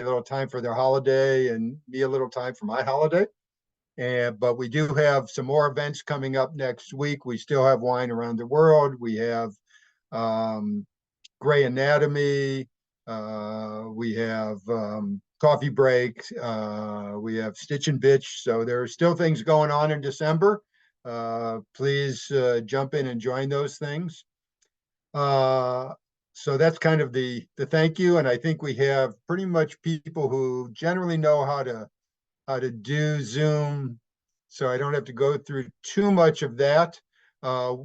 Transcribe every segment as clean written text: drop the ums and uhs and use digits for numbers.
a little time for their holiday and me a little time for my holiday. But we do have some more events coming up next week. We still have Wine Around the World. We have um, Gray Anatomy. We have Coffee Break. We have Stitch and Bitch. So there are still things going on in December. Please jump in and join those things. Uh, so that's kind of the thank you. And I think we have pretty much people who generally know how to do Zoom, so I don't have to go through too much of that.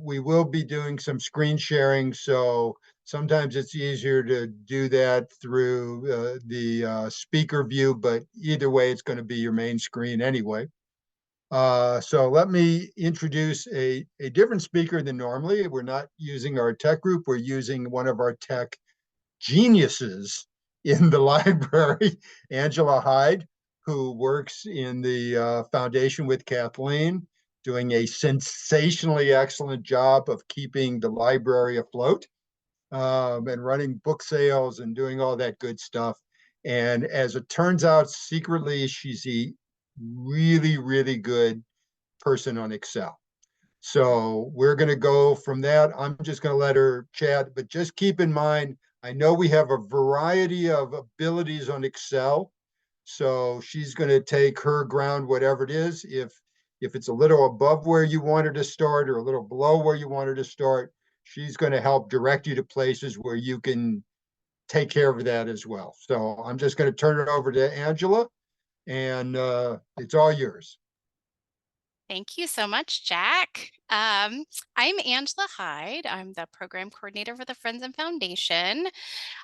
We will be doing some screen sharing, so sometimes it's easier to do that through the speaker view, but either way, it's going to be your main screen anyway. So let me introduce a different speaker than normally. We're not using our tech group, we're using one of our tech geniuses in the library, Angela Hyde, who works in the foundation with Kathleen, doing a sensationally excellent job of keeping the library afloat and running book sales and doing all that good stuff. And as it turns out, secretly, she's a really, really good person on Excel. So we're going to go from that. I'm just going to let her chat, but just keep in mind, I know we have a variety of abilities on Excel. So she's going to take her ground, whatever it is. If it's a little above where you want her to start or a little below where you want her to start, she's going to help direct you to places where you can take care of that as well. So I'm just going to turn it over to Angela, and it's all yours. Thank you so much, Jack. I'm Angela Hyde. I'm the program coordinator for the Friends and Foundation.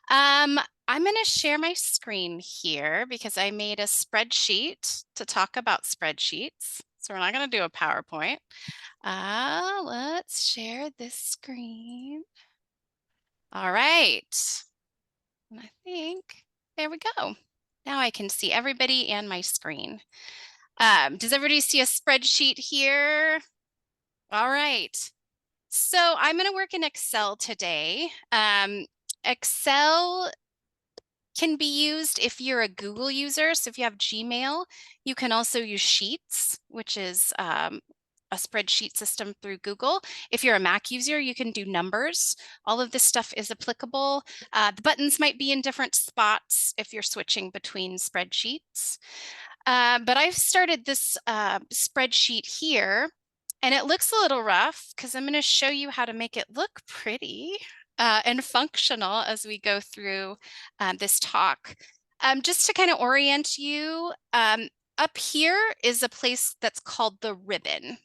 I'm going to share my screen here because I made a spreadsheet to talk about spreadsheets. So we're not going to do a PowerPoint. Let's share this screen. All right. And I think there we go. Now I can see everybody and my screen. Does everybody see a spreadsheet here? All right. So I'm going to work in Excel today. Excel can be used if you're a Google user. So if you have Gmail, you can also use Sheets, which is a spreadsheet system through Google. If you're a Mac user, you can do Numbers. All of this stuff is applicable. The buttons might be in different spots if you're switching between spreadsheets. But I've started this spreadsheet here, and it looks a little rough because I'm going to show you how to make it look pretty and functional as we go through this talk. Just to kind of orient you, up here is a place that's called the ribbon.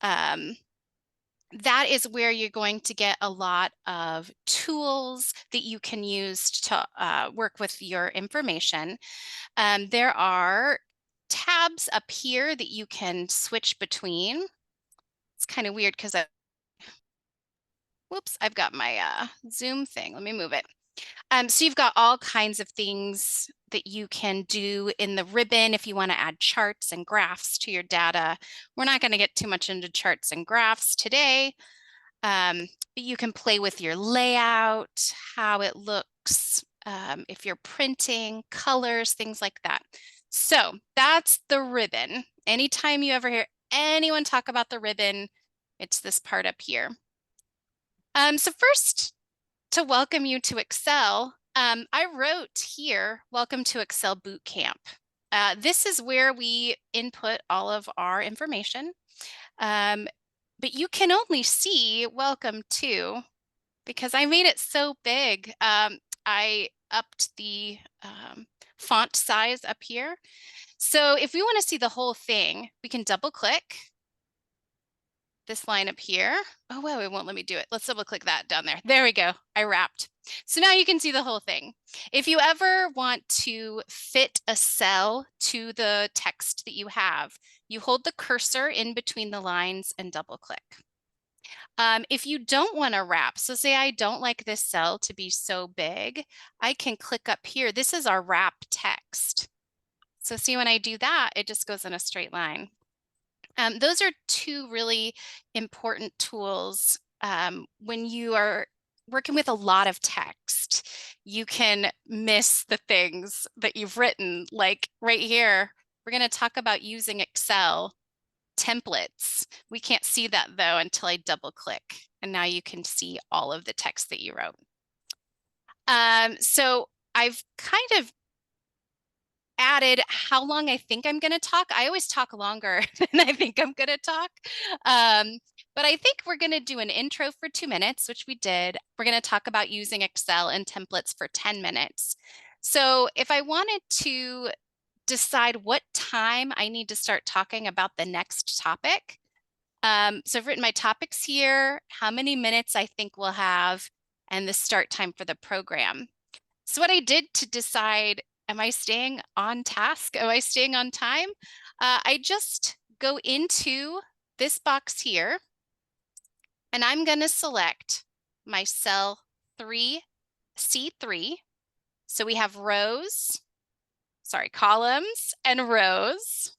That is where you're going to get a lot of tools that you can use to work with your information. There are tabs up here that you can switch between. It's kind of weird because I've got my Zoom thing. Let me move it. So you've got all kinds of things that you can do in the ribbon if you want to add charts and graphs to your data. We're not going to get too much into charts and graphs today, but you can play with your layout, how it looks, if you're printing, colors, things like that. So that's the ribbon. Anytime you ever hear anyone talk about the ribbon, it's this part up here. So first, to welcome you to Excel, I wrote here, welcome to Excel Bootcamp. This is where we input all of our information, but you can only see welcome to because I made it so big. I upped the font size up here. So if we want to see the whole thing, we can double click this line up here. Oh, well, it won't let me do it. Let's double click that down there. There we go. I wrapped. So now you can see the whole thing. If you ever want to fit a cell to the text that you have, you hold the cursor in between the lines and double click. If you don't want to wrap, so say I don't like this cell to be so big, I can click up here. This is our wrap text. So see, when I do that, it just goes in a straight line. Those are two really important tools when you are working with a lot of text. you can miss the things that you've written. Like right here, we're going to talk about using Excel templates. We can't see that though until I double click. And now you can see all of the text that you wrote. So I've kind of added how long I think I'm going to talk. I always talk longer than I think I'm going to talk. But I think we're going to do an intro for 2 minutes, which we did. We're going to talk about using Excel and templates for 10 minutes. So if I wanted to decide what time I need to start talking about the next topic, so I've written my topics here, how many minutes I think we'll have, and the start time for the program. So what I did to decide, am I staying on task? Am I staying on time? I just go into this box here, and I'm going to select my cell 3C3. So we have columns and rows.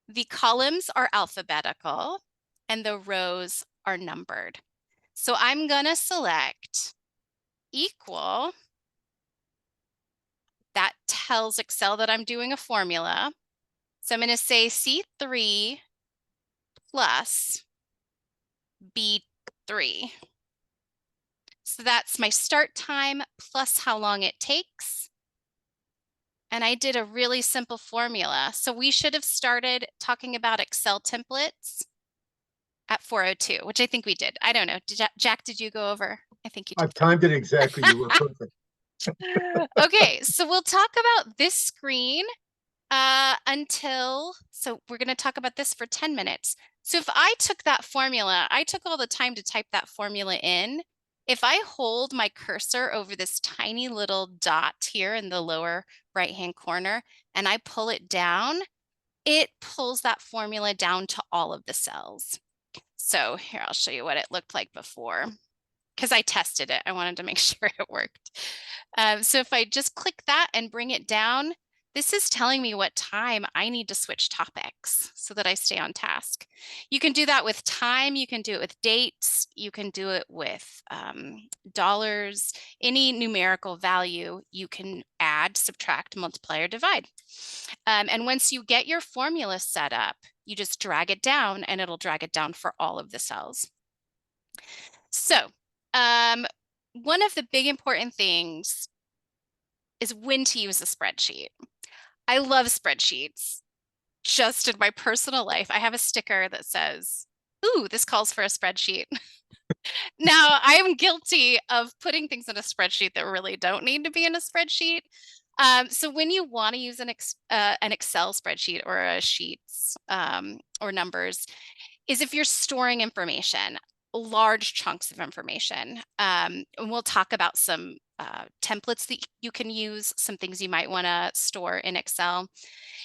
The columns are alphabetical and the rows are numbered. So I'm going to select equal. That tells Excel that I'm doing a formula. So I'm going to say C3 plus B3. So that's my start time plus how long it takes. And I did a really simple formula. So we should have started talking about Excel templates at 4:02, which I think we did. I don't know. Jack, did you go over? I think you did. I've timed it exactly. You were perfect. Okay, so we'll talk about this screen so we're going to talk about this for 10 minutes. So if I took that formula, I took all the time to type that formula in. If I hold my cursor over this tiny little dot here in the lower right-hand corner and I pull it down, it pulls that formula down to all of the cells. So here, I'll show you what it looked like before, because I tested it. I wanted to make sure it worked. So if I just click that and bring it down, this is telling me what time I need to switch topics so that I stay on task. You can do that with time, you can do it with dates, you can do it with dollars, any numerical value you can add, subtract, multiply, or divide. And once you get your formula set up, you just drag it down and it'll drag it down for all of the cells. So one of the big important things is when to use a spreadsheet. I love spreadsheets. Just in my personal life, I have a sticker that says, "Ooh, this calls for a spreadsheet." Now, I am guilty of putting things in a spreadsheet that really don't need to be in a spreadsheet. So when you want to use an Excel spreadsheet or a sheets or numbers, is if you're storing information, large chunks of information. And we'll talk about some templates that you can use, some things you might want to store in Excel.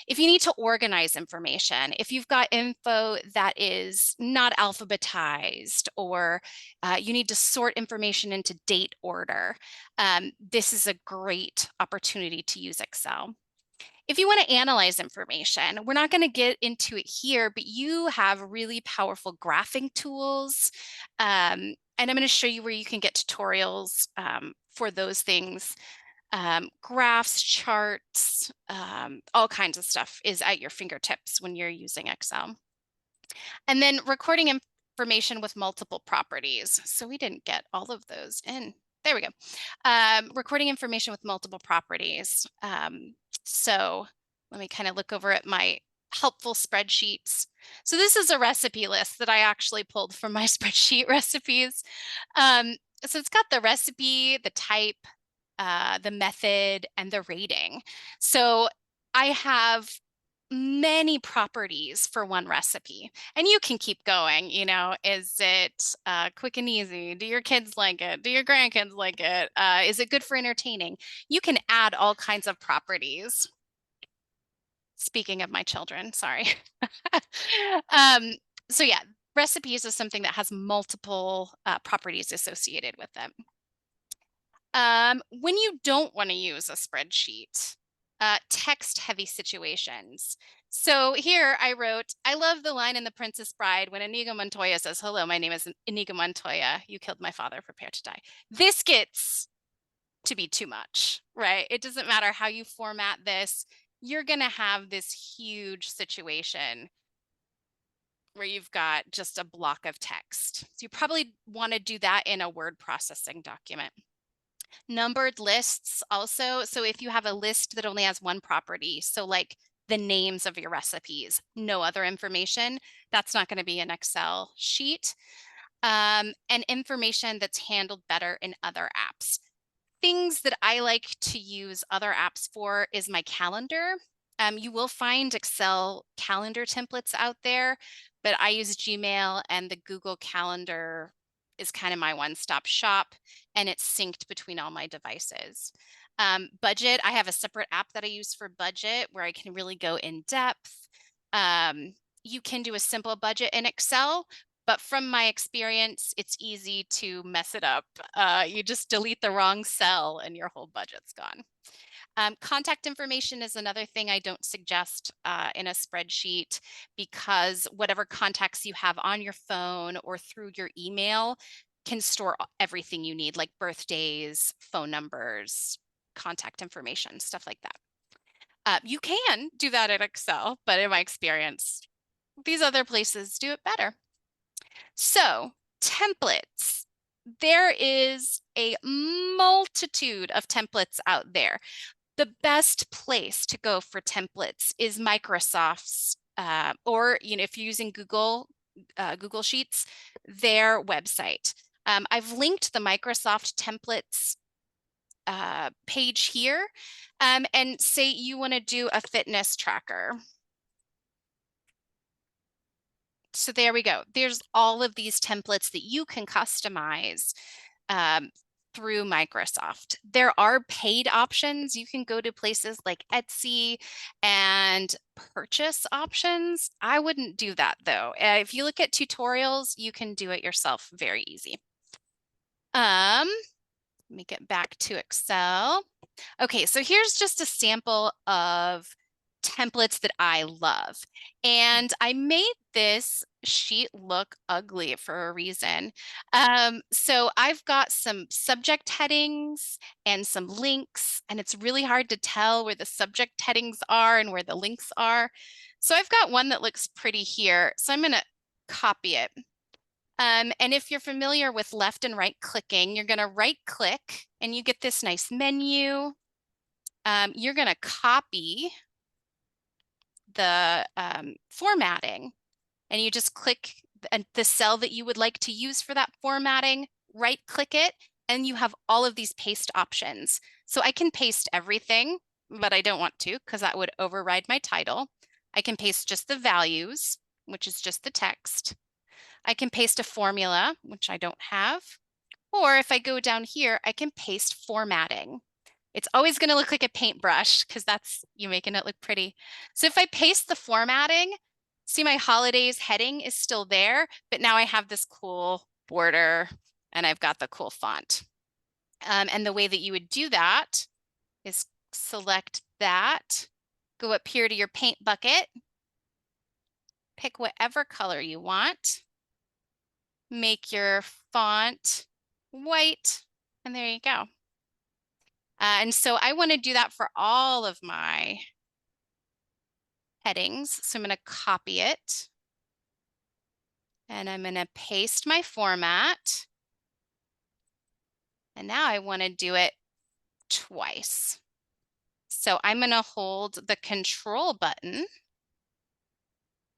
If you need to organize information, if you've got info that is not alphabetized, or you need to sort information into date order, this is a great opportunity to use Excel. If you want to analyze information, we're not going to get into it here, but you have really powerful graphing tools. And I'm going to show you where you can get tutorials for those things. Graphs, charts, all kinds of stuff is at your fingertips when you're using Excel. And then recording information with multiple properties. So we didn't get all of those in. There we go. Recording information with multiple properties. So let me kind of look over at my helpful spreadsheets. So this is a recipe list that I actually pulled from my spreadsheet recipes. So it's got the recipe, the type, the method, and the rating. So I have many properties for one recipe, and you can keep going. Is it quick and easy? Do your kids like it? Do your grandkids like it? Is it good for entertaining? You can add all kinds of properties. Speaking of my children, sorry. So yeah, recipes is something that has multiple properties associated with them. When you don't want to use a spreadsheet, text heavy situations. So here I wrote, I love the line in The Princess Bride when Inigo Montoya says, "Hello, my name is Inigo Montoya. You killed my father, prepare to die." This gets to be too much, right? It doesn't matter how you format this, you're going to have this huge situation where you've got just a block of text. So you probably want to do that in a word processing document. Numbered lists also. So if you have a list that only has one property, so like the names of your recipes, no other information, that's not going to be an Excel sheet. And information that's handled better in other apps. Things that I like to use other apps for is my calendar. You will find Excel calendar templates out there, but I use Gmail, and the Google Calendar is kind of my one-stop shop, and it's synced between all my devices. Budget, I have a separate app that I use for budget where I can really go in depth. You can do a simple budget in Excel, but from my experience, it's easy to mess it up. You just delete the wrong cell and your whole budget's gone. Contact information is another thing I don't suggest in a spreadsheet, because whatever contacts you have on your phone or through your email can store everything you need, like birthdays, phone numbers, contact information, stuff like that. You can do that in Excel, but in my experience, these other places do it better. So, templates. There is a multitude of templates out there. The best place to go for templates is Microsoft's, or if you're using Google Sheets, their website. I've linked the Microsoft templates page here, and say you want to do a fitness tracker. So there we go. There's all of these templates that you can customize through Microsoft. There are paid options. You can go to places like Etsy and purchase options. I wouldn't do that though. If you look at tutorials, you can do it yourself very easy. Let me get back to Excel. Okay, so here's just a sample of templates that I love. And I made this sheet look ugly for a reason. So I've got some subject headings and some links, and it's really hard to tell where the subject headings are and where the links are. So I've got one that looks pretty here. So I'm going to copy it. And if you're familiar with left and right clicking, you're going to right click and you get this nice menu. You're going to copy the formatting, and you just click the cell that you would like to use for that formatting, right click it, and you have all of these paste options. So I can paste everything, but I don't want to because that would override my title. I can paste just the values, which is just the text. I can paste a formula, which I don't have. Or if I go down here, I can paste formatting. It's always going to look like a paintbrush because that's you making it look pretty. So if I paste the formatting, see my holidays heading is still there, but now I have this cool border and I've got the cool font. And the way that you would do that is select that, go up here to your paint bucket, pick whatever color you want, make your font white, and there you go. And so I want to do that for all of my headings. So I'm going to copy it. And I'm going to paste my format. And now I want to do it twice. So I'm going to hold the Control button.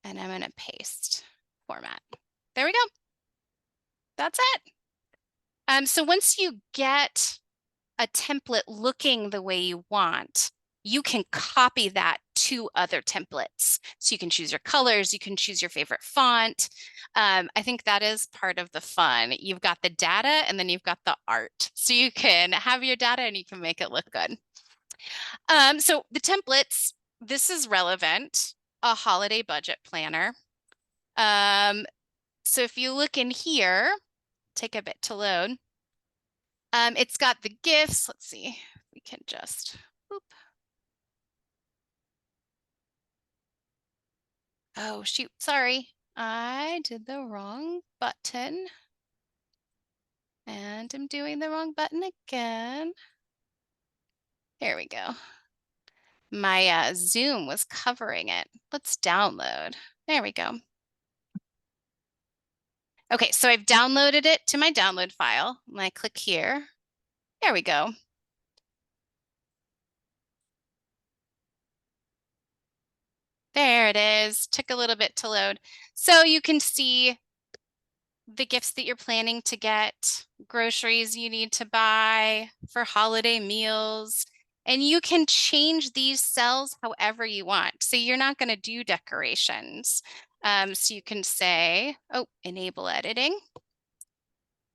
And I'm going to paste format. There we go. That's it. So once you get a template looking the way you want, you can copy that to other templates. So you can choose your colors, you can choose your favorite font. I think that is part of the fun. You've got the data and then you've got the art. So you can have your data and you can make it look good. So the templates, this is relevant, a holiday budget planner. So if you look in here, take a bit to load. It's got the gifts. Let's see, we can just, whoop. Oh, shoot, sorry. I did the wrong button. And I'm doing the wrong button again. There we go. My Zoom was covering it. Let's download. There we go. Okay, so I've downloaded it to my download file. And I click here. There we go. There it is. Took a little bit to load. So you can see the gifts that you're planning to get, groceries you need to buy for holiday meals, and you can change these cells however you want. So you're not going to do decorations. So you can say, oh, enable editing.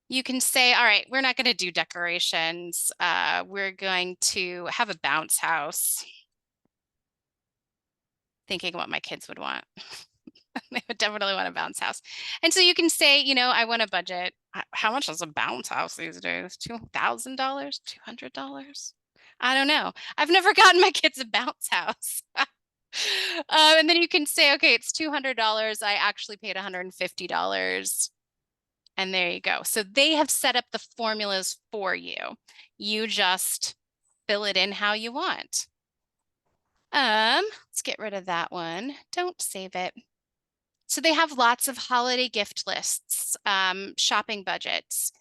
You can say, all right, we're not going to do decorations. We're going to have a bounce house. Thinking what my kids would want. They would definitely want a bounce house. And so you can say, you know, I want a budget. How much is a bounce house these days? $2,000, $200? I don't know. I've never gotten my kids a bounce house. And then you can say, okay, it's $200. I actually paid $150. And there you go. So they have set up the formulas for you. You just fill it in how you want. Let's get rid of that one. Don't save it. So they have lots of holiday gift lists, shopping budgets.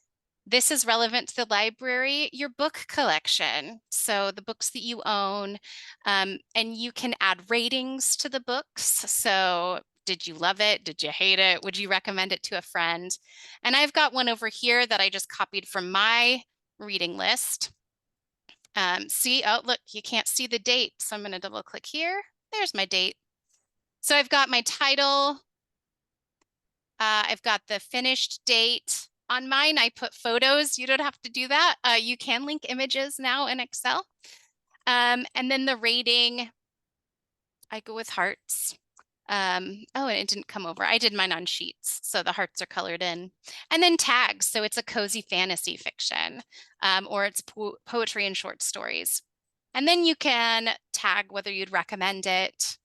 This is relevant to the library, your book collection. So the books that you own, and you can add ratings to the books. So did you love it? Did you hate it? Would you recommend it to a friend? And I've got one over here that I just copied from my reading list. See, oh, look, you can't see the date. So I'm going to double click here. There's my date. So I've got my title. I've got the finished date. On mine, I put photos. You don't have to do that. You can link images now in Excel. And then the rating, I go with hearts. Oh, and it didn't come over. I did mine on sheets, so the hearts are colored in. And then tags, so it's a cozy fantasy fiction, or it's poetry and short stories. And then you can tag whether you'd recommend it.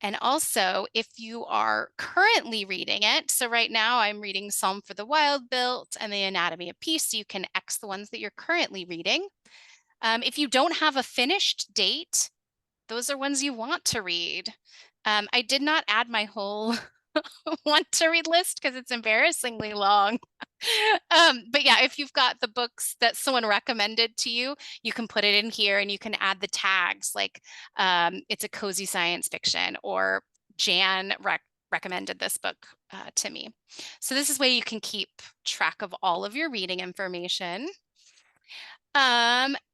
And also, if you are currently reading it, so right now I'm reading Psalm for the Wild-Built and The Anatomy of Peace, so you can X the ones that you're currently reading. If you don't have a finished date, those are ones you want to read. I did not add my whole want to read list because it's embarrassingly long. But yeah, if you've got the books that someone recommended to you, you can put it in here and you can add the tags like it's a cozy science fiction or Jan recommended this book to me. So this is where you can keep track of all of your reading information.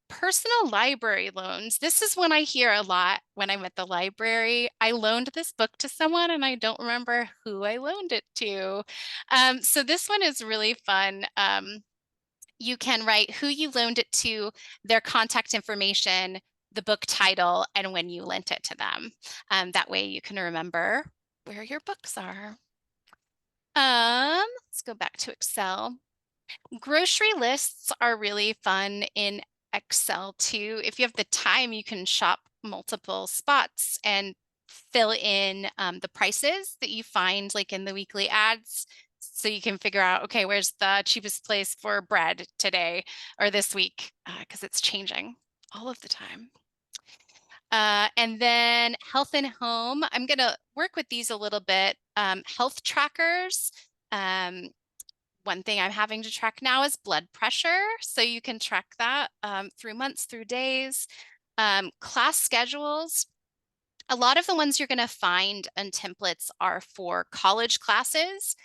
Personal library loans. This is one I hear a lot when I'm at the library. I loaned this book to someone and I don't remember who I loaned it to. So this one is really fun. You can write who you loaned it to, their contact information, the book title, and when you lent it to them. That way you can remember where your books are. Let's go back to Excel. Grocery lists are really fun in Excel too. If you have the time, you can shop multiple spots and fill in the prices that you find like in the weekly ads. So you can figure out, okay, where's the cheapest place for bread today or this week? Because it's changing all of the time. And then health and home. I'm going to work with these a little bit. Health trackers. One thing I'm having to track now is blood pressure. So you can track that through months, through days. Class schedules. A lot of the ones you're going to find in templates are for college classes.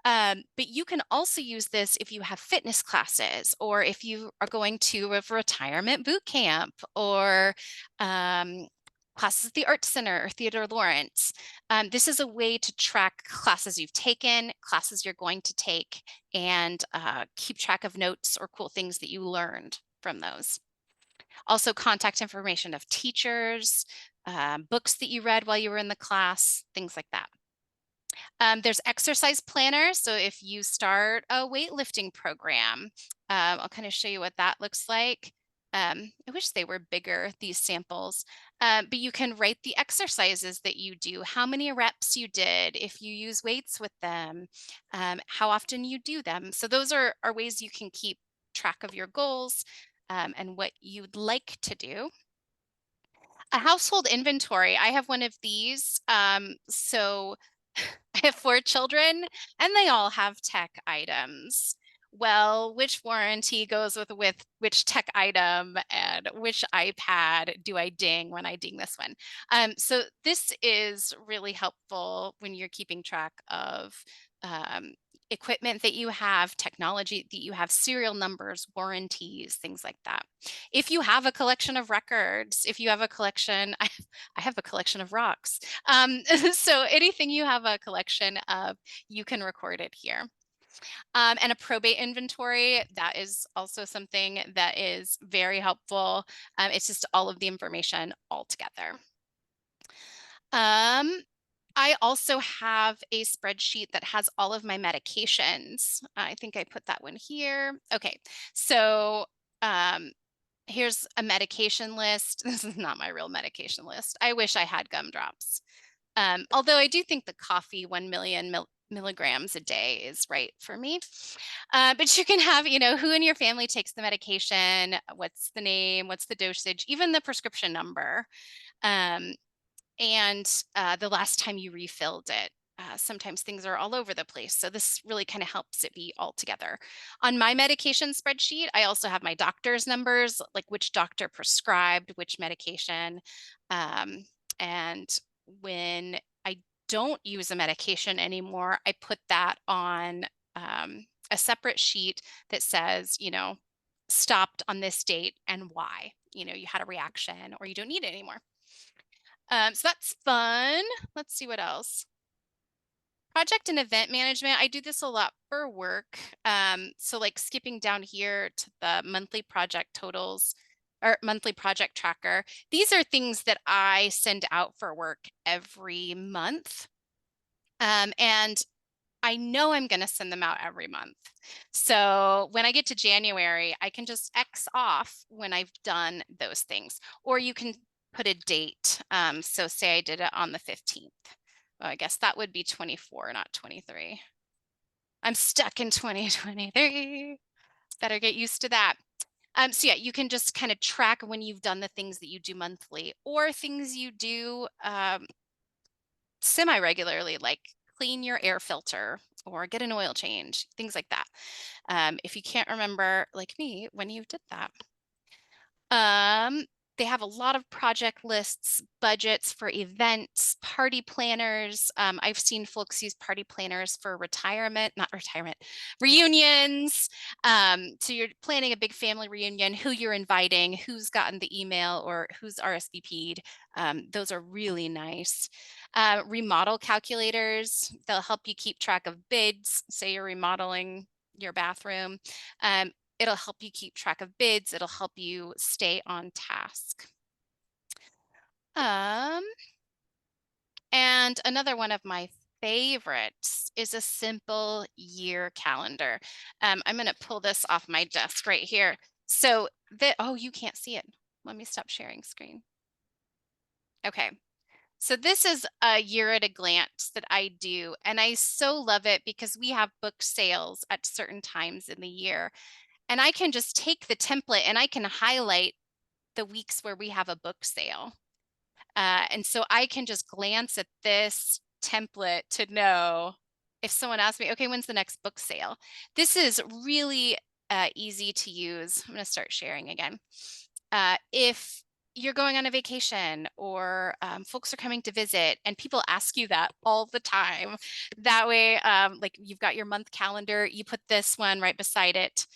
But you can also use this if you have fitness classes or if you are going to a retirement boot camp or classes at the Art Center or Theodore Lawrence. This is a way to track classes you've taken, classes you're going to take, and keep track of notes or cool things that you learned from those. Also contact information of teachers, books that you read while you were in the class, things like that. There's exercise planners. So if you start a weightlifting program, I'll kind of show you what that looks like. I wish they were bigger, these samples, but you can write the exercises that you do, how many reps you did, if you use weights with them, how often you do them. So those are ways you can keep track of your goals. and what you'd like to do. A household inventory. I have one of these. So I have 4 children and they all have tech items. Well, which warranty goes with which tech item and which iPad do I ding when I ding this one? So this is really helpful when you're keeping track of um, equipment that you have, technology that you have, serial numbers, warranties, things like that. If you have a collection of records, if you have a collection, I have a collection of rocks. So anything you have a collection of, you can record it here. And a probate inventory, that is also something that is very helpful. It's just all of the information all together. I also have a spreadsheet that has all of my medications. I think I put that one here. Okay, so here's a medication list. This is not my real medication list. I wish I had gumdrops. Although I do think the coffee 1 million milligrams a day is right for me. But you can have, who in your family takes the medication, what's the name, what's the dosage, even the prescription number, um, and the last time you refilled it. Sometimes things are all over the place. So this really kind of helps it be all together. On my medication spreadsheet, I also have my doctor's numbers, like which doctor prescribed which medication. And when I don't use a medication anymore, I put that on a separate sheet that says, stopped on this date and why. You had a reaction or you don't need it anymore. So that's fun. Let's see what else. Project and event management. I do this a lot for work. So like skipping down here to the monthly project totals or monthly project tracker. These are things that I send out for work every month. And I know I'm going to send them out every month. So when I get to January, I can just X off when I've done those things, or you can put a date. So say I did it on the 15th. Well, I guess that would be 24, not 23. I'm stuck in 2023. Better get used to that. So yeah, you can just kind of track when you've done the things that you do monthly or things you do semi-regularly, like clean your air filter or get an oil change, things like that. If you can't remember, like me, when you did that. They have a lot of project lists, budgets for events, party planners. I've seen folks use party planners for not retirement, reunions. So you're planning a big family reunion, who you're inviting, who's gotten the email or who's RSVP'd. Those are really nice. Remodel calculators, they'll help you keep track of bids. Say you're remodeling your bathroom. It'll help you keep track of bids. It'll help you stay on task. And another one of my favorites is a simple year calendar. I'm going to pull this off my desk right here. So oh, you can't see it. Let me stop sharing screen. Okay. So this is a year at a glance that I do, and I so love it because we have book sales at certain times in the year. And I can just take the template and I can highlight the weeks where we have a book sale. And so I can just glance at this template to know if someone asks me, okay, when's the next book sale? This is really easy to use. I'm going to start sharing again. If you're going on a vacation or folks are coming to visit and people ask you that all the time, that way, like you've got your month calendar, you put this one right beside it.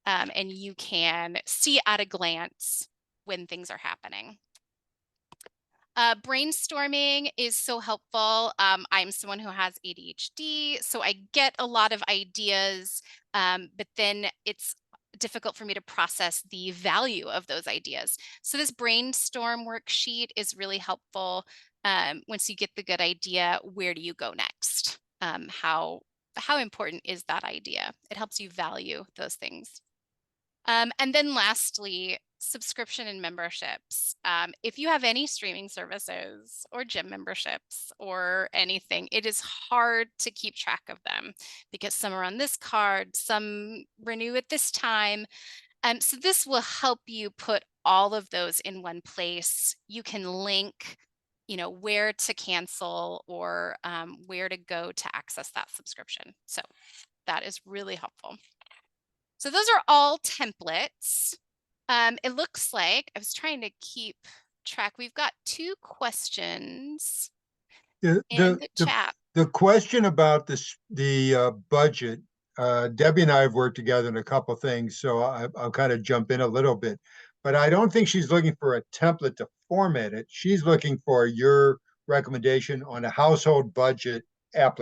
And you can see at a glance when things are happening. Brainstorming is so helpful. I'm someone who has ADHD, so I get a lot of ideas, but then it's difficult for me to process the value of those ideas. So this brainstorm worksheet is really helpful. Once you get the good idea, where do you go next? How important is that idea? It helps you value those things. And then lastly, subscription and memberships. If you have any streaming services or gym memberships or anything, it is hard to keep track of them because some are on this card, some renew at this time. So this will help you put all of those in one place. You can link, where to cancel or where to go to access that subscription. So that is really helpful. So those are all templates. It looks like I was trying to keep track. We've got 2 questions The, in the, the the, chat. the question about the budget, Debbie and I have worked together on a couple things, so I'll kind of jump in a little bit. But I don't think she's looking for a template to format it. She's looking for your recommendation on a household budget app.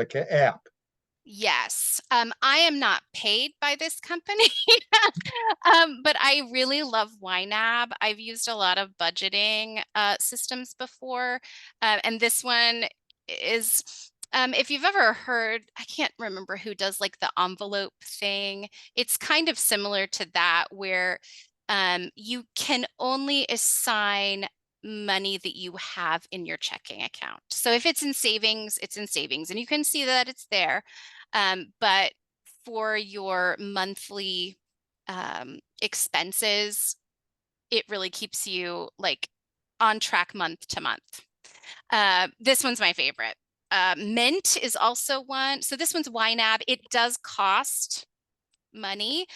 Yes, I am not paid by this company, but I really love YNAB. I've used a lot of budgeting systems before, and this one is, if you've ever heard, I can't remember who does like the envelope thing. It's kind of similar to that, where you can only assign money that you have in your checking account. So if it's in savings, it's in savings, and you can see that it's there. But for your monthly expenses, it really keeps you like on track month to month. This one's my favorite. Mint is also one. So this one's YNAB. It does cost money.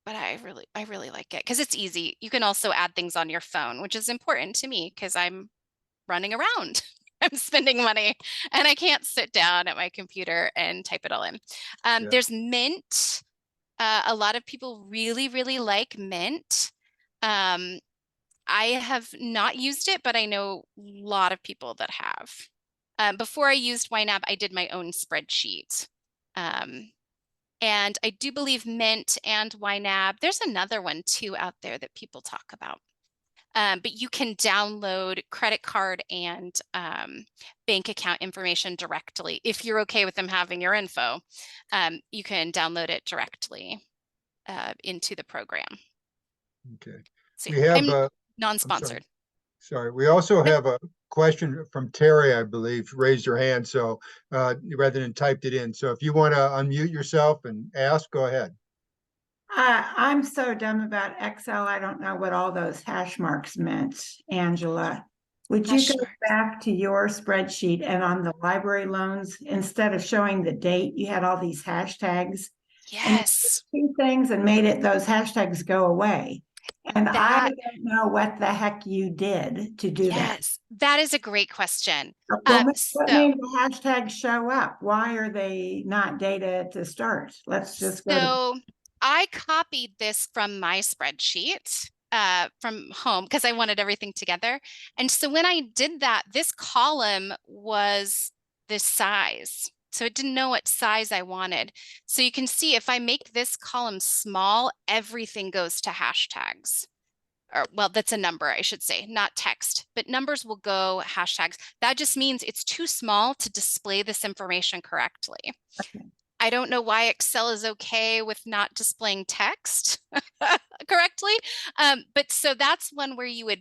But I really like it because it's easy. You can also add things on your phone, which is important to me because I'm running around. I'm spending money and I can't sit down at my computer and type it all in. Yeah. There's Mint. A lot of people really, really like Mint. I have not used it, but I know a lot of people that have. Before I used YNAB, I did my own spreadsheet. And I do believe Mint and YNAB, there's another one too out there that people talk about. But you can download credit card and bank account information directly. If you're okay with them having your info, you can download it directly into the program. Okay. So We have, I'm I'm non-sponsored. sorry. We also Nope. have a question from Terry, I believe, raised her hand. So rather than typed it in. So if you want to unmute yourself and ask, go ahead. I'm so dumb about Excel. I don't know what all those hash marks meant, Angela. Would you Hash go marks. back to your spreadsheet and on the library loans, instead of showing the date, you had all these hashtags? And Yes. two things and made it those hashtags go away. And I don't know what the heck you did to do that. Yes, that is a great question. Well, what So made the hashtags show up? Why are they not data to start? Let's just go to So I copied this from my spreadsheet from home because I wanted everything together. And so when I did that, this column was this size. So it didn't know what size I wanted. So you can see if I make this column small, everything goes to hashtags. Or, well, that's a number, I should say, not text, but numbers will go hashtags. That just means it's too small to display this information correctly. Okay. I don't know why Excel is okay with not displaying text correctly. But so that's one where you would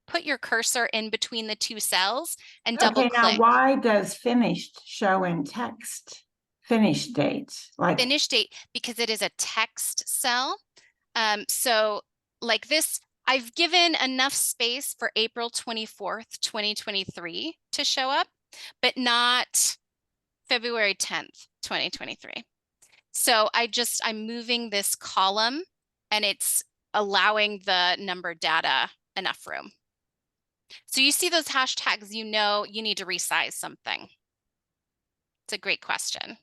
put your cursor in between the 2 cells and double Okay, now click. why does finished show in text? Finish date, like Finish date, because it is a text cell. So like this, I've given enough space for April 24th, 2023 to show up, but not February 10th, 2023. So I'm moving this column and it's allowing the number data enough room. So you see those hashtags, you know you need to resize something. It's a great question.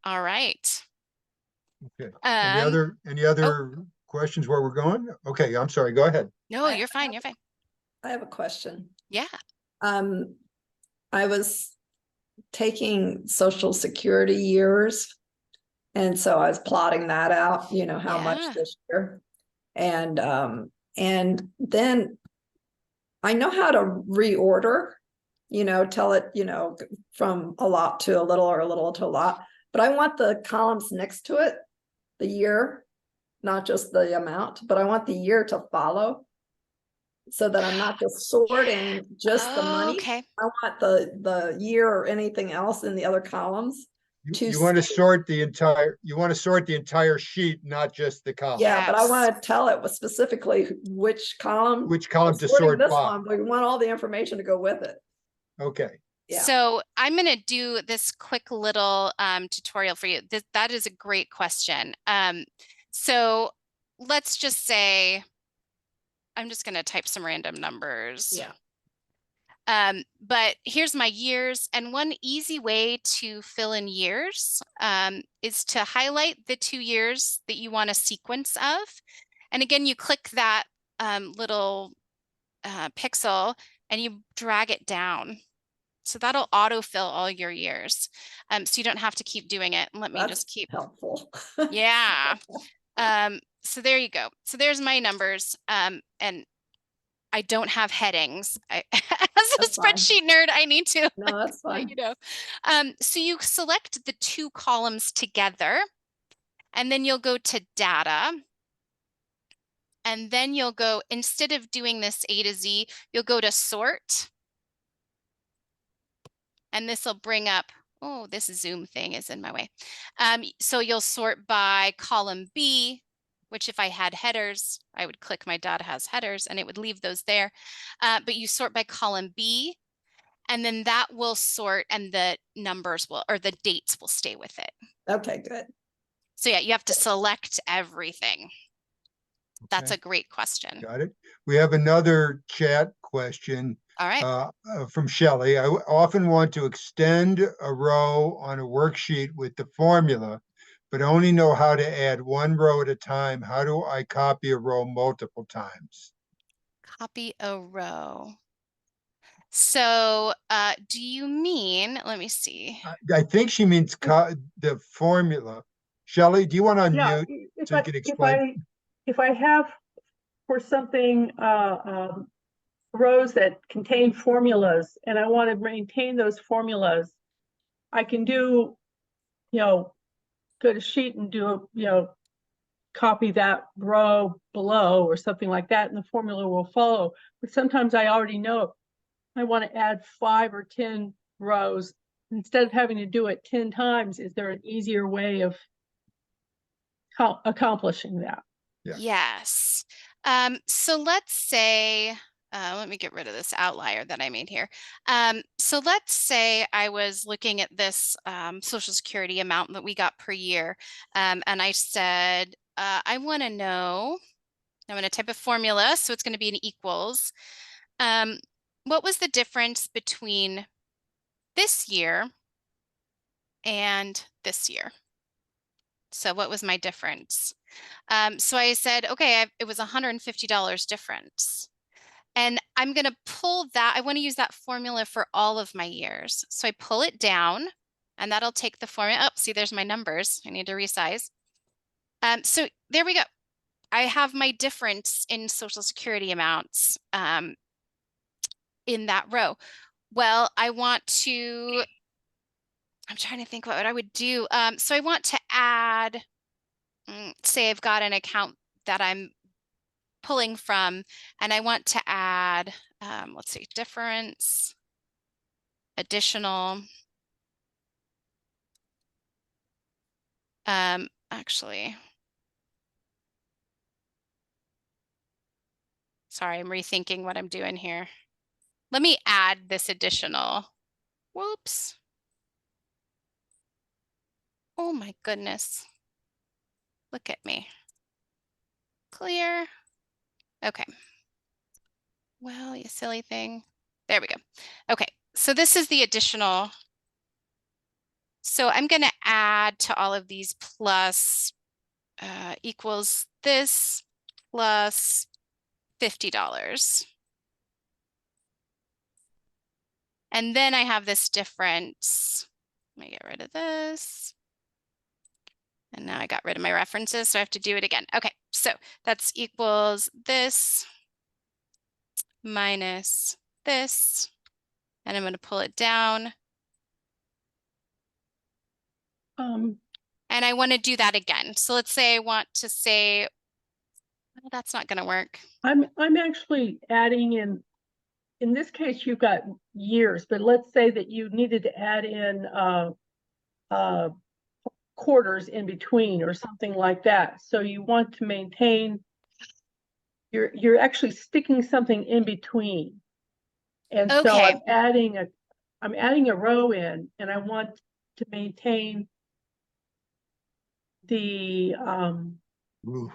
All right. Okay. Any other questions where we're going? Okay, I'm sorry. Go ahead. No, you're fine. You're fine. I have a question. Yeah. I was taking Social Security years, and so I was plotting that out, you know, how much Yeah. this year. And then I know how to reorder, you know, tell it, you know, from a lot to a little or a little to a lot, but I want the columns next to it, the year, not just the amount, but I want the year to follow, so that I'm not just sorting just the money. Okay. I want the year or anything else in the other columns. You want to sort the entire sheet, not just the column. Yeah, but I Yes. want to tell it was specifically which column. Which column we're to sorting sort this by. one, but we want all the information to go with it. Okay, Yeah. So I'm going to do this quick little tutorial for you. That is a great question. So let's just say, I'm just going to type some random numbers. Yeah. But here's my years, and one easy way to fill in years is to highlight the 2 years that you want a sequence of. And again, you click that little pixel and you drag it down. So that'll autofill all your years. So you don't have to keep doing it. Let me That's just keep, helpful. yeah. So there you go. So there's my numbers. And I don't have headings. As a That's fine. spreadsheet nerd, I need to No, that's let fine. you know. So you select the 2 columns together, and then you'll go to data. And then you'll go, instead of doing this A to Z, you'll go to sort. And this will bring up, oh, this Zoom thing is in my way. So you'll sort by column B, which if I had headers, I would click my data has headers and it would leave those there. But you sort by column B, and then that will sort and the numbers will, or the dates will stay with it. Okay, good. So yeah, you have to select everything. That's Okay. a great question. got it. We have another chat question All right. from Shelley. I often want to extend a row on a worksheet with the formula, but only know how to add 1 row at a time. How do I copy a row multiple times? Copy a row. So do you mean, let me see. I think she means the formula. Shelley, do you want to Yeah, unmute so you can explain? if I have for something rows that contain formulas and I want to maintain those formulas, I can do, go to sheet and do, copy that row below or something like that, and the formula will follow. But sometimes I already know I want to add 5 or 10 rows. Instead of having to do it 10 times, is there an easier way of accomplishing that? Yeah. Yes. So let's say, let me get rid of this outlier that I made here. So let's say I was looking at this Social Security amount that we got per year. And I said, I want to know, I'm going to type a formula. So it's going to be an equals. What was the difference between this year and this year? So what was my difference? So I said, okay, it was $150 difference. And I'm going to pull that. I want to use that formula for all of my years. So I pull it down and that'll take the formula. Oh, see, there's my numbers. I need to resize. So there we go. I have my difference in Social Security amounts in that row. Well, I'm trying to think what I would do. So I want to add, say I've got an account that I'm pulling from, and I want to add, let's see, difference, additional. Actually, sorry, I'm rethinking what I'm doing here. Let me add this additional. Whoops. Oh my goodness. Look at me. Clear. Okay. Well, you silly thing. There we go. Okay, so this is the additional. So I'm going to add to all of these plus equals this plus $50. And then I have this difference. Let me get rid of this. And now I got rid of my references, so I have to do it again. Okay, so that's equals this minus this. And I'm going to pull it down. And I want to do that again. So let's say I want to say, well, that's not going to work. I'm actually adding in this case, you've got years, but let's say that you needed to add in uh, quarters in between or something like that. So you want to maintain, you're actually sticking something in between. And so Okay. I'm adding a row in, and I want to maintain the, Ooh,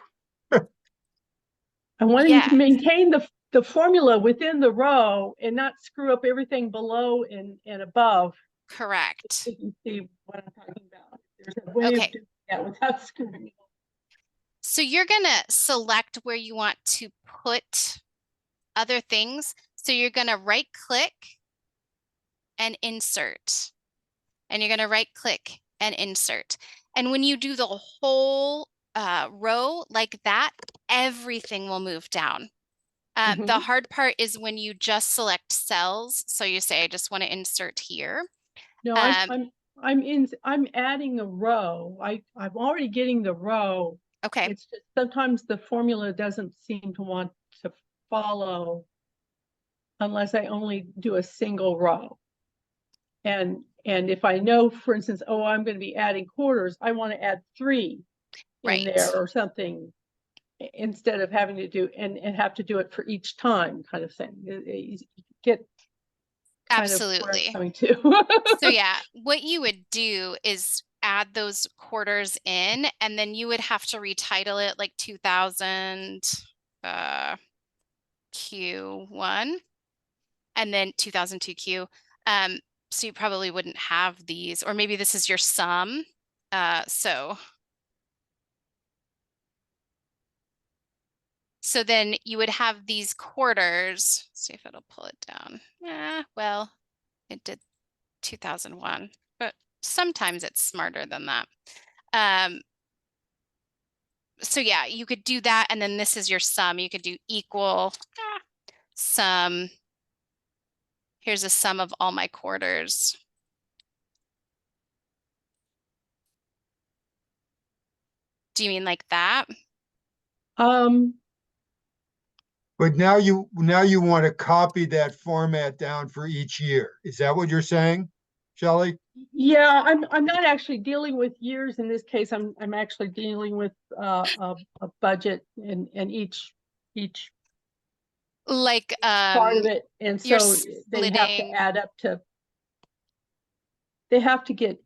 I wanted Yeah. to maintain the formula within the row and not screw up everything below and above. Correct. You can see what I'm talking about. There's a way Okay. of doing that without screwing up. So you're gonna select where you want to put other things. So you're gonna right click and insert. And you're gonna right click and insert. And when you do the whole row like that, everything will move down. The Mhm. hard part is when you just select cells. So you say, I just want to insert here. No, I'm adding a row. I'm already getting the row. Okay. It's just sometimes the formula doesn't seem to want to follow unless I only do a single row. And if I know, for instance, oh, I'm going to be adding quarters, I want to add 3 in Right. there or something instead of having to do and have to do it for each time kind of thing. You get kind of where I'm Absolutely. coming to. So yeah, what you would do is add those quarters in, and then you would have to retitle it like 2000 Q1 and then 2002 Q. So you probably wouldn't have these, or maybe this is your sum. So then you would have these quarters. See if it'll pull it down. Well, it did 2001, but sometimes it's smarter than that. So yeah, you could do that, and then this is your sum. You could do equal sum. Here's a sum of all my quarters. Do you mean like that? but now you want to copy that format down for each year. Is that what you're saying, Shelley? Yeah, I'm not actually dealing with years in this case. I'm actually dealing with a budget and each Like part of it, and you're so they have to splitting. add up to. They have to get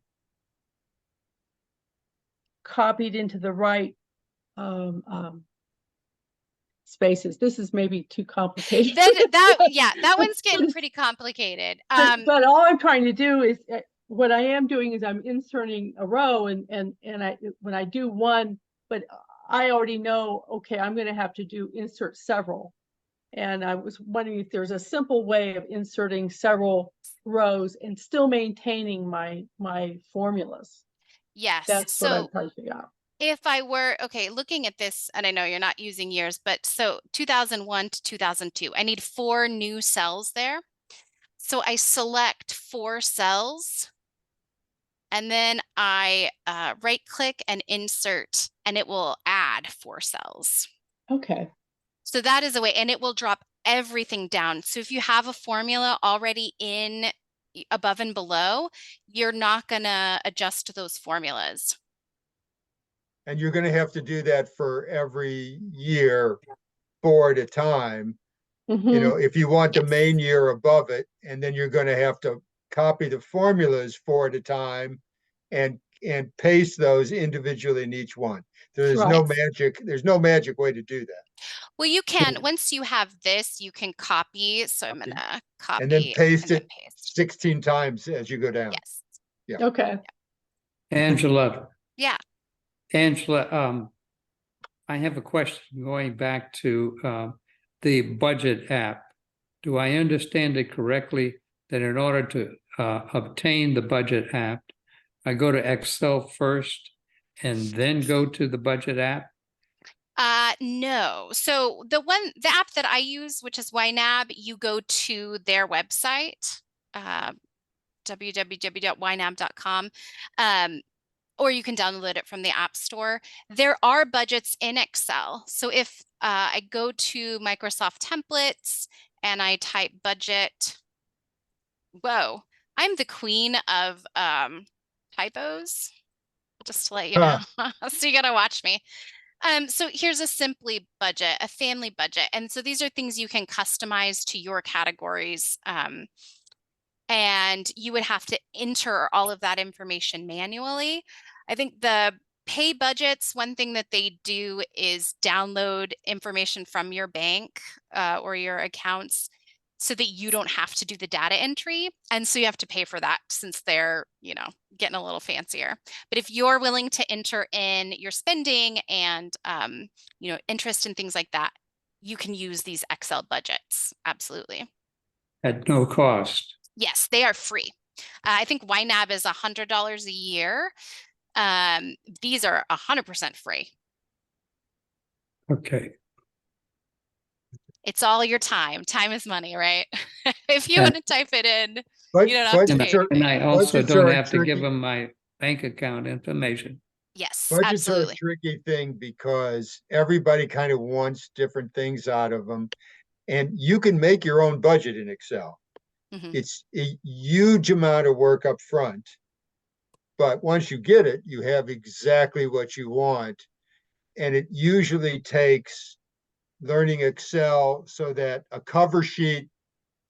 copied into the right spaces. This is maybe too complicated. That one's getting pretty complicated. But all I'm trying to do is what I am doing is I'm inserting a row and I when I do one, but I already know, okay, I'm going to have to insert several. And I was wondering if there's a simple way of inserting several rows and still maintaining my formulas. Yes. That's what I'm So trying to figure out. if I were, okay, looking at this, and I know you're not using years, but so 2001 to 2002, I need 4 new cells there. So I select 4 cells, and then I right click and insert, and it will add 4 cells. Okay. So that is a way, and it will drop everything down. So if you have a formula already in above and below, you're not gonna adjust those formulas. And you're going to have to do that for every year, 4 at a time. You know, if you want the Yes. main year above it, and then you're going to have to copy the formulas 4 at a time and paste those individually in each one. There's no Right. magic, there's no magic way to do that. Well, you can, once you have this, you can copy. So I'm Copy. gonna And then copy paste and then it paste. 16 times as you go down. Yes. Okay. Angela, Yeah. I have a question going back to the budget app. Do I understand it correctly that in order to obtain the budget app, I go to Excel first and then go to the budget app? No. So the app that I use, which is YNAB, you go to their website, www.ynab.com. Or you can download it from the App Store. There are budgets in Excel. So if I go to Microsoft Templates and I type budget, whoa, I'm the queen of typos, just to let you know. So you gotta watch me. So here's a Simply budget, a family budget. And so these are things you can customize to your categories. And you would have to enter all of that information manually. I think the pay budgets, one thing that they do is download information from your bank or your accounts so that you don't have to do the data entry. And so you have to pay for that since they're, getting a little fancier. But if you're willing to enter in your spending and, interest and things like that, you can use these Excel budgets. Absolutely. At no cost. Yes, they are free. I think YNAB is $100 a year. These are 100% free. Okay. It's all your time. Time is money, right? If you Yeah. want to type it in, But, you don't have to And pay. budgets are, and I also budgets don't are a have to give tricky- them my bank account information. Yes, budgets are a absolutely. tricky thing because everybody kind of wants different things out of them. And you can make your own budget in Excel. Mhm. It's a huge amount of work up front. But once you get it, you have exactly what you want. And it usually takes learning Excel so that a cover sheet,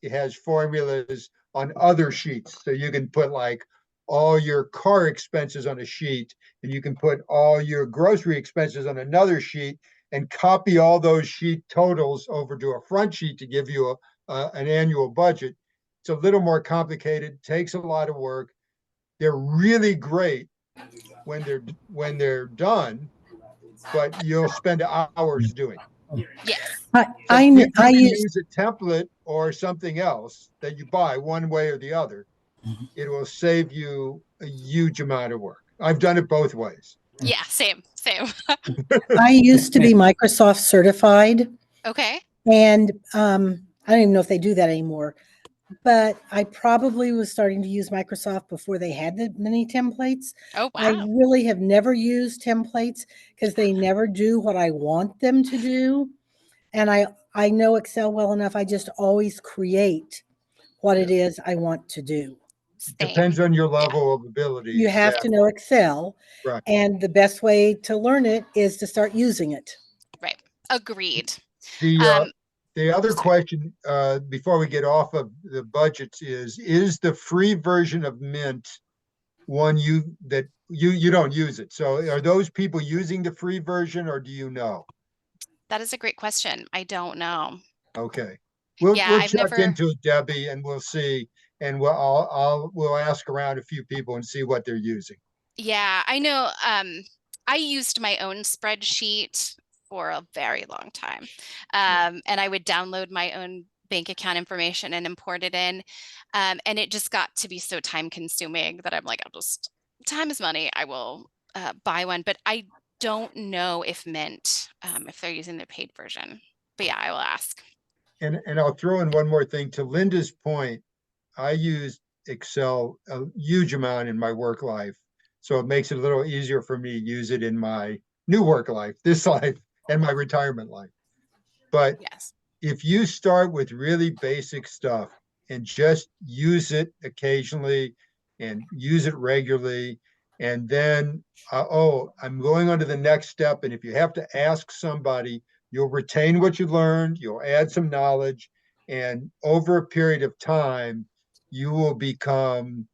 it has formulas on other sheets. So you can put like all your car expenses on a sheet, and you can put all your grocery expenses on another sheet and copy all those sheet totals over to a front sheet to give you an annual budget. It's a little more complicated, takes a lot of work. They're really great when they're done, but you'll spend hours doing. Yes. So I if you I can use use a template or something else that you buy one way or the other, it will save you a huge amount of work. I've done it both ways. Yeah, same. I used to be Microsoft certified, Okay. and I don't even know if they do that anymore. But I probably was starting to use Microsoft before they had the many templates. Oh, I wow. really have never used templates because they never do what I want them to do. And I know Excel well enough. I just always create what it is I want to do. Same. Depends on your level of ability. You have to know Excel. Right. And the best way to learn it is to start using it. Right. Agreed. The other question, before we get off of the budgets is the free version of Mint one you don't use it? So are those people using the free version, or do you know? That is a great question. I don't know. Okay. We'll Yeah, I've check never- into it, Debbie, and we'll see. And we'll ask around a few people and see what they're using. Yeah, I know. I used my own spreadsheet for a very long time. And I would download my own bank account information and import it in. And it just got to be so time consuming that I'm like, time is money. I will buy one. But I don't know if Mint, if they're using the paid version. But yeah, I will ask. And I'll throw in one more thing. To Linda's point, I use Excel a huge amount in my work life. So it makes it a little easier for me to use it in my new work life, this life, and my retirement life. But Yes. if you start with really basic stuff and just use it occasionally and use it regularly, and then, I'm going on to the next step. And if you have to ask somebody, you'll retain what you learned, you'll add some knowledge, and over a period of time, you will become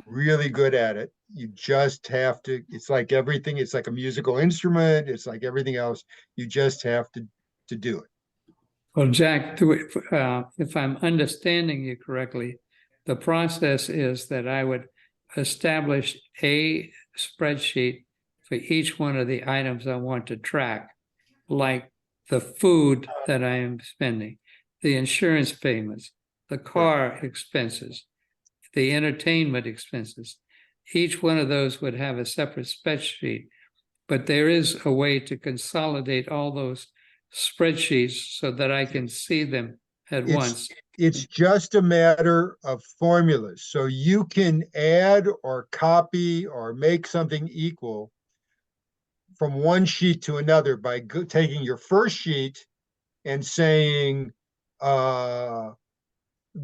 really good at it. You just have to, it's like everything, it's like a musical instrument, it's like everything else. You just have to do it. Well, Jack, if I'm understanding you correctly, the process is that I would establish a spreadsheet for each one of the items I want to track, like the food that I am spending, the insurance payments, the car expenses, the entertainment expenses. Each one of those would have a separate spreadsheet, but there is a way to consolidate all those spreadsheets so that I can see them at once. It's just a matter of formulas. So you can add or copy or make something equal from one sheet to another by taking your first sheet and saying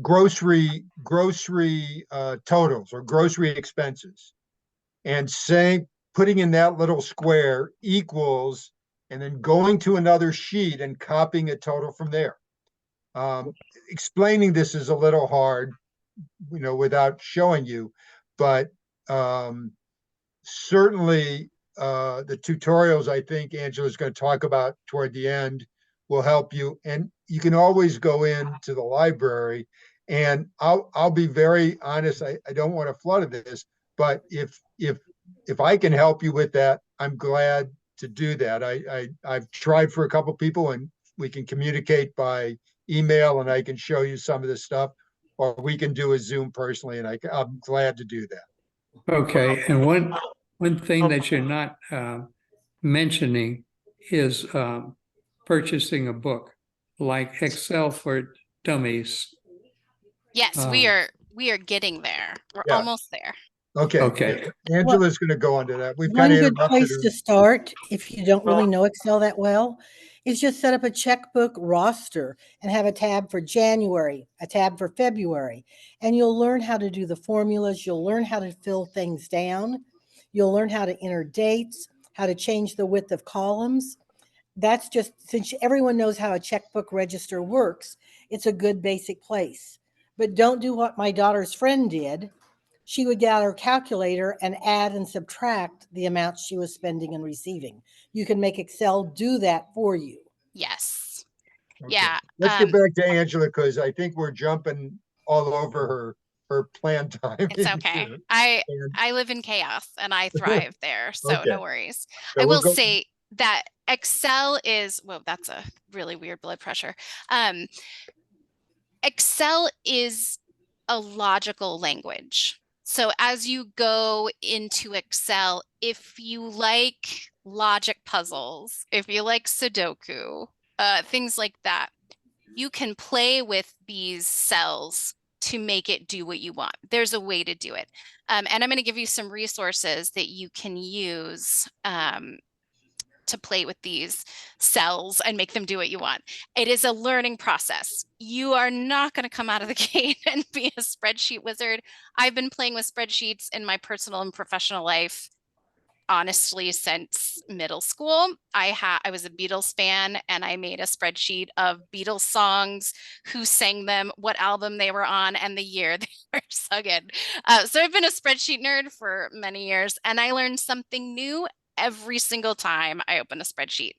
grocery totals or grocery expenses. and saying, putting in that little square equals, and then going to another sheet and copying a total from there. Explaining this is a little hard, without showing you, but certainly the tutorials I think Angela's going to talk about toward the end will help you. And you can always go into the library, and I'll be very honest. I don't want to flood this, but if I can help you with that, I'm glad to do that. I've tried for a couple people, and we can communicate by email, and I can show you some of this stuff, or we can do a Zoom personally, and I'm glad to do that. Okay, and one thing that you're not mentioning is purchasing a book like Excel for Dummies. Yes, we are getting there. We're Yeah. almost there. Okay. Okay. Angela's going to go into that. We've One kind of good interrupted place her. to start, if you don't really know Excel that well, is just set up a checkbook roster and have a tab for January, a tab for February, and you'll learn how to do the formulas. You'll learn how to fill things down. You'll learn how to enter dates, how to change the width of columns. That's just, since everyone knows how a checkbook register works, it's a good basic place. But don't do what my daughter's friend did. She would get out her calculator and add and subtract the amount she was spending and receiving. You can make Excel do that for you. Yes. Okay. Yeah. Let's get back to Angela, because I think we're jumping all over her planned time. It's okay. And I live in chaos and I thrive there, so Okay. no worries. so I we'll will go- say that Excel is, well, that's a really weird blood pressure. Excel is a logical language. So as you go into Excel, if you like logic puzzles, if you like Sudoku, things like that, you can play with these cells to make it do what you want. There's a way to do it. And I'm going to give you some resources that you can use to play with these cells and make them do what you want. It is a learning process. You are not going to come out of the gate and be a spreadsheet wizard. I've been playing with spreadsheets in my personal and professional life, honestly, since middle school. I was a Beatles fan, and I made a spreadsheet of Beatles songs, who sang them, what album they were on, and the year they were sung in. So I've been a spreadsheet nerd for many years, and I learned something new every single time I open a spreadsheet.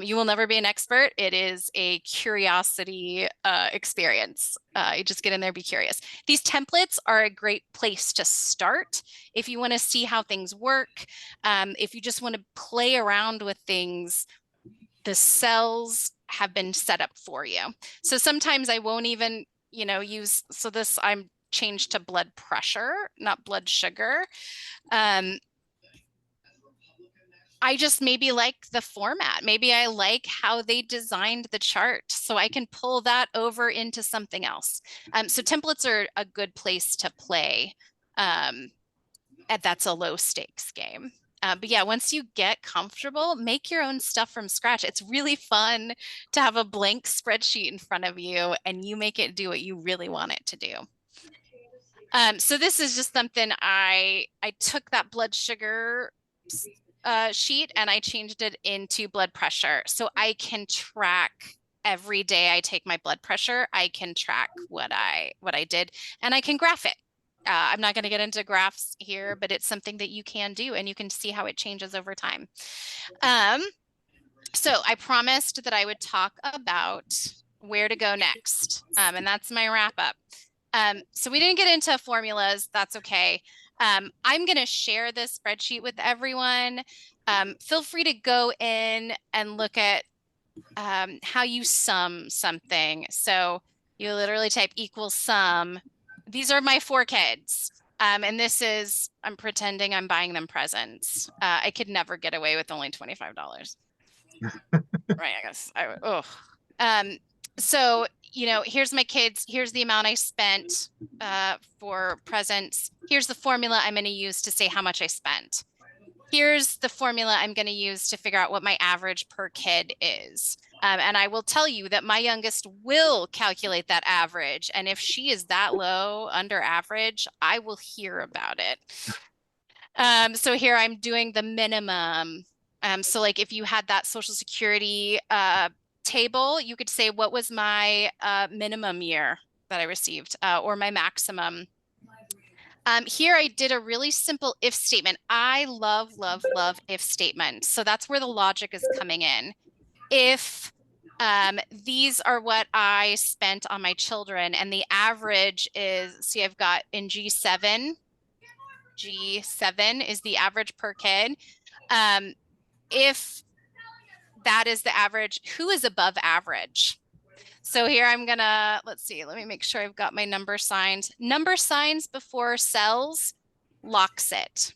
You will never be an expert. It is a curiosity experience. You just get in there, be curious. These templates are a great place to start if you want to see how things work. If you just want to play around with things, the cells have been set up for you. So sometimes I won't even, use, so this I'm changed to blood pressure, not blood sugar. I just maybe like the format. Maybe I like how they designed the chart, so I can pull that over into something else. So templates are a good place to play. And that's a low stakes game. But yeah, once you get comfortable, make your own stuff from scratch. It's really fun to have a blank spreadsheet in front of you and you make it do what you really want it to do. So this is just something I took that blood sugar sheet and I changed it into blood pressure. So I can track every day I take my blood pressure. I can track what I did, and I can graph it. I'm not going to get into graphs here, but it's something that you can do, and you can see how it changes over time. So I promised that I would talk about where to go next, and that's my wrap up. So we didn't get into formulas. That's okay. I'm going to share this spreadsheet with everyone. Feel free to go in and look at how you sum something. So you literally type equals sum. These are my 4 kids. And this is, I'm pretending I'm buying them presents. I could never get away with only $25. Right, I guess. So, here's my kids. Here's the amount I spent for presents. Here's the formula I'm going to use to say how much I spent. Here's the formula I'm going to use to figure out what my average per kid is. And I will tell you that my youngest will calculate that average. And if she is that low, under average, I will hear about it. So here I'm doing the minimum. So like if you had that Social Security table, you could say, what was my minimum year that I received or my maximum? Here I did a really simple if statement. I love if statements. So that's where the logic is coming in. If these are what I spent on my children and the average is, see, I've got in G7 is the average per kid. If that is the average, who is above average? So here I'm gonna, let's see, let me make sure I've got my number signs. Number signs before cells locks it.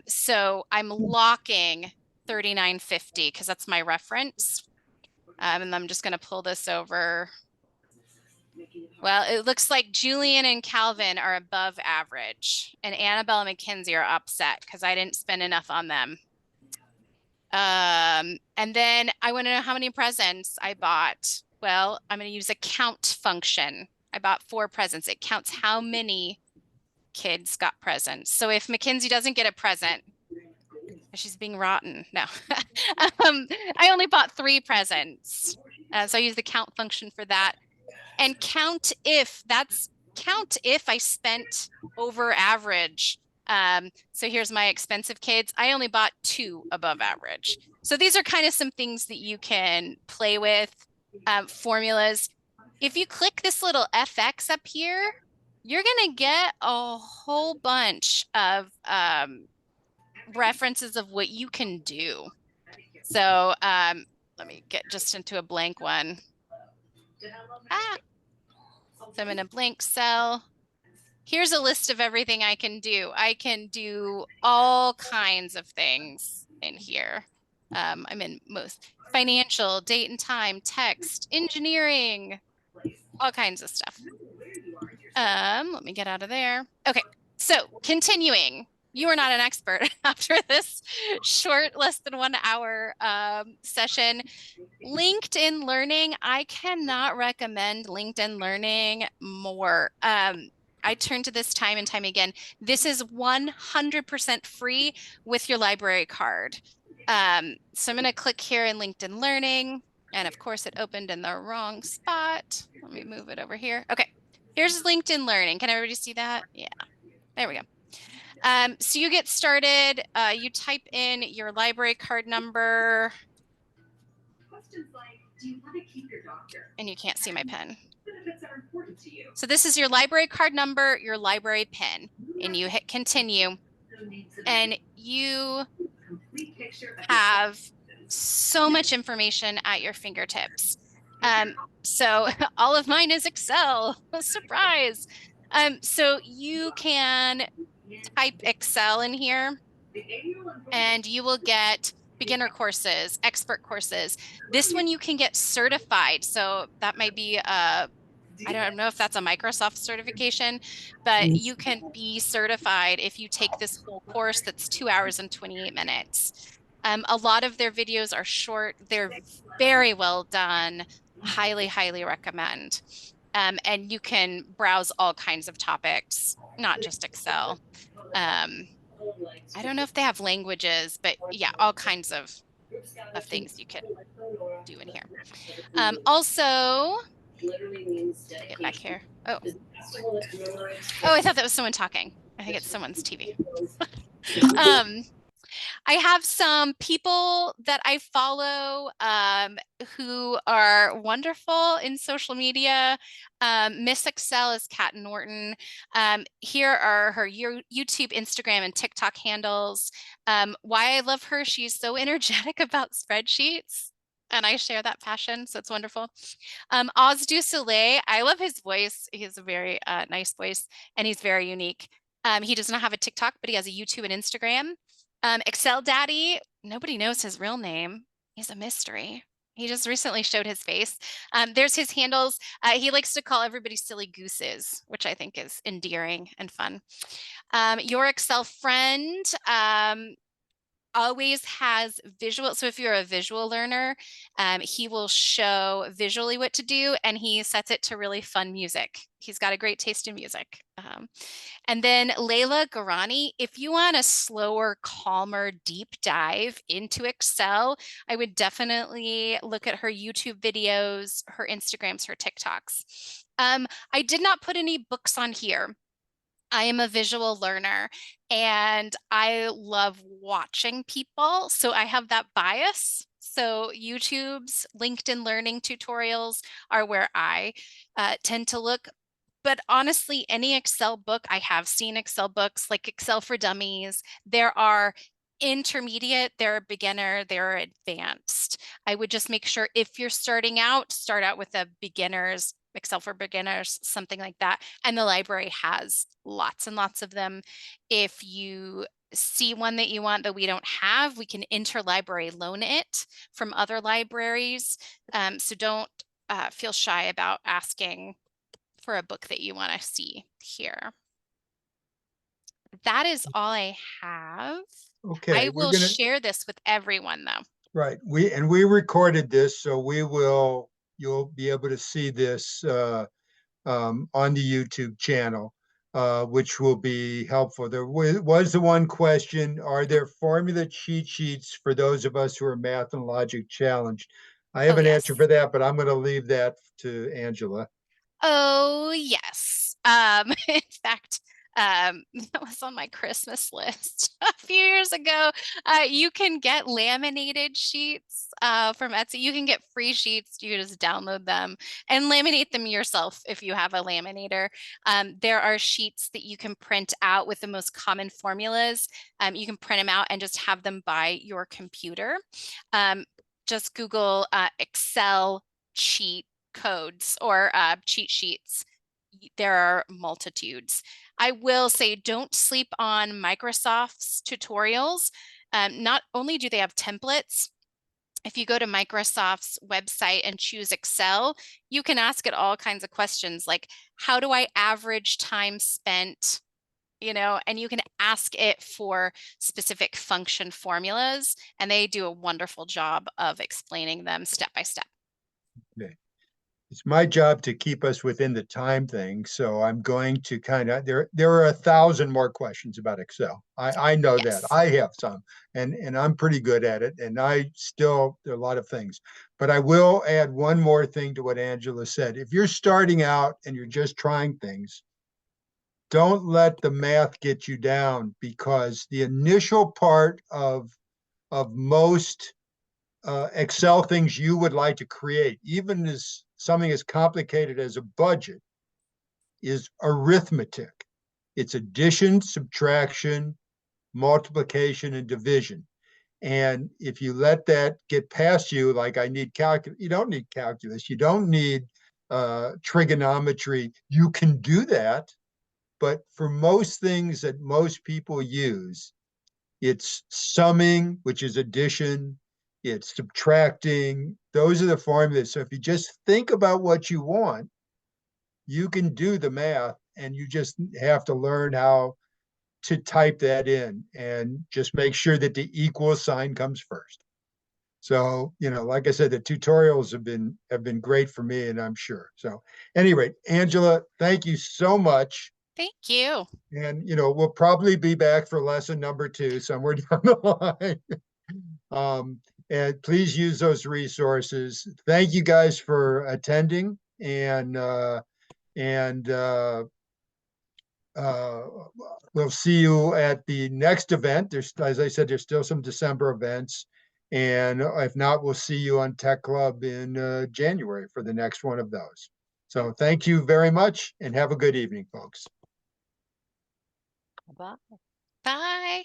So I'm locking 3950 because that's my reference. And I'm just gonna pull this over. Well, it looks like Julian and Calvin are above average and Annabelle and Mackenzie are upset because I didn't spend enough on them. And then I want to know how many presents I bought. Well, I'm going to use a count function. I bought 4 presents. It counts how many kids got presents. So if Mackenzie doesn't get a present, she's being rotten. No, I only bought 3 presents. So I use the count function for that. And count if I spent over average. So here's my expensive kids. I only bought 2 above average. So these are kind of some things that you can play with, formulas. If you click this little FX up here, you're gonna get a whole bunch of references of what you can do. So let me get just into a blank one. So I'm in a blank cell. Here's a list of everything I can do. I can do all kinds of things in here. I'm in most financial, date and time, text, engineering, all kinds of stuff. Let me get out of there. Okay, so continuing. You are not an expert after this short, less than 1 hour session. LinkedIn Learning, I cannot recommend LinkedIn Learning more. I turn to this time and time again. This is 100% free with your library card. So I'm going to click here in LinkedIn Learning. And of course, it opened in the wrong spot. Let me move it over here. Okay, here's LinkedIn Learning. Can everybody see that? Yeah, there we go. So you get started. You type in your library card number. Do you want to keep your doctor? And you can't see my pen. Benefits are important to you. So this is your library card number, your library pin, and you hit continue. And you have so much information at your fingertips. So all of mine is Excel, surprise. So you can type Excel in here and you will get beginner courses, expert courses. This one you can get certified. So that might be I don't know if that's a Microsoft certification, but you can be certified if you take this whole course that's 2 hours and 28 minutes. A lot of their videos are short. They're very well done. Highly, highly recommend. And you can browse all kinds of topics, not just Excel. I don't know if they have languages, but yeah, all kinds of things you can do in here. Also, get back here. Oh, I thought that was someone talking. I think it's someone's TV. I have some people that I follow who are wonderful in social media. Miss Excel is Kat Norton. Here are her YouTube, Instagram, and TikTok handles. Why I love her, she's so energetic about spreadsheets. And I share that passion, so it's wonderful. Oz Du Soleil, I love his voice. He has a very nice voice, and he's very unique. He does not have a TikTok, but he has a YouTube and Instagram. Excel Daddy, nobody knows his real name. He's a mystery. He just recently showed his face. There's his handles. He likes to call everybody silly gooses, which I think is endearing and fun. Your Excel friend, always has visual. So if you're a visual learner, he will show visually what to do, and he sets it to really fun music. He's got a great taste in music. And then Layla Garani, if you want a slower, calmer, deep dive into Excel, I would definitely look at her YouTube videos, her Instagrams, her TikToks. I did not put any books on here. I am a visual learner and I love watching people. So I have that bias. So YouTube's LinkedIn Learning tutorials are where I tend to look. But honestly, any Excel book, I have seen Excel books like Excel for Dummies. There are intermediate, there are beginner, there are advanced. I would just make sure if you're starting out, start out with a beginner's Excel for beginners, something like that. And the library has lots and lots of them. If you see one that you want that we don't have, we can interlibrary loan it from other libraries. So don't feel shy about asking for a book that you want to see here. That is all I have. Okay, I we're will gonna, share this with everyone though. right, we recorded this, so you'll be able to see this on the YouTube channel, which will be helpful. There was the one question, are there formula cheat sheets for those of us who are math and logic challenged? I have Oh, an yes. answer for that, but I'm going to leave that to Angela. Oh, yes. In fact, that was on my Christmas list a few years ago. You can get laminated sheets from Etsy. You can get free sheets. You just download them and laminate them yourself if you have a laminator. There are sheets that you can print out with the most common formulas. You can print them out and just have them by your computer. Just Google Excel cheat codes or cheat sheets. There are multitudes. I will say don't sleep on Microsoft's tutorials. Not only do they have templates, if you go to Microsoft's website and choose Excel, you can ask it all kinds of questions like, how do I average time spent? And you can ask it for specific function formulas, and they do a wonderful job of explaining them step by step. Okay. It's my job to keep us within the time thing, so I'm going to there are 1,000 more questions about Excel. I know that. Yes. I have some, and I'm pretty good at it, and there are a lot of things. But I will add one more thing to what Angela said. If you're starting out and you're just trying things, don't let the math get you down, because the initial part of most Excel things you would like to create, even as something as complicated as a budget, is arithmetic. It's addition, subtraction, multiplication, and division. And if you let that get past you, like I need calculus, you don't need calculus, you don't need trigonometry. You can do that, but for most things that most people use, it's summing, which is addition, it's subtracting. Those are the formulas. So if you just think about what you want, you can do the math, and you just have to learn how to type that in and just make sure that the equal sign comes first. So, like I said, the tutorials have been great for me, and I'm sure. So anyway, Angela, thank you so much. Thank you. And, we'll probably be back for lesson number 2 somewhere down the line. And please use those resources. Thank you guys for attending, and we'll see you at the next event. As I said, there's still some December events. And if not, we'll see you on Tech Club in January for the next one of those. So thank you very much, and have a good evening, folks. Bye.